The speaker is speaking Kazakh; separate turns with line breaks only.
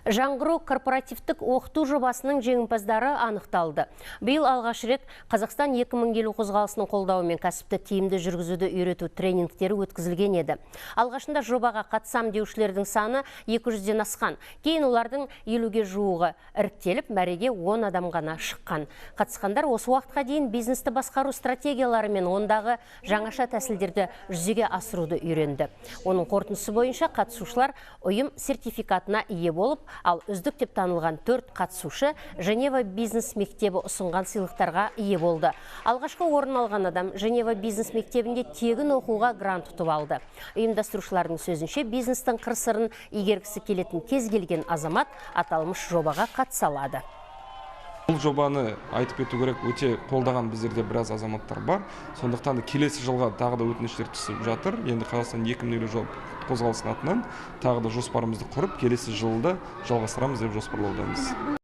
Жаңғыру корпоративтік оқыту жобасының жеңімпаздары анықталды. Биыл алғаш рет Қазақстан 2000 келу қозғалысының қолдауымен кәсіпті тиімді жүргізуді үйрету тренингтері өткізілген еді. Алғашында жобаға қатысам деушілердің саны 200-ден асқан. Кейін олардың 50-ге жуығы іріктеліп, мәреге 10 адам ғана шыққан. Қатысқандар осы уақытқа дейін бизнесті басқару стратегиялары мен ондағы жаңаша тәсілдерді жүзеге асыруды үйренді. Оның қорытындысы бойынша қатысушылар ұйым сертификатына ие болып, ал үздік деп танылған 4 қатысушы Женева бизнес мектебі ұсынған сыйлықтарға ие болды. Алғашқы орын алған адам Женева бизнес мектебінде тегін оқуға грант ұтып алды. Ұйымдастырушылардың сөзінше, бизнестің қыр-сырын игергісі келетін кез келген азамат аталмыш жобаға қатыса алады.
Бұл жобаны айтып кету керек, өте қолдаған біздерде біраз азаматтар бар. Сондықтан келесі жылға тағы да өтініштер түсіп жатыр. Енді Қазақстан 2000 келу қозғалысының атынан тағы да жоспарымызды құрып, келесі жылда жалғастырамыз деп жоспарлаудамыз.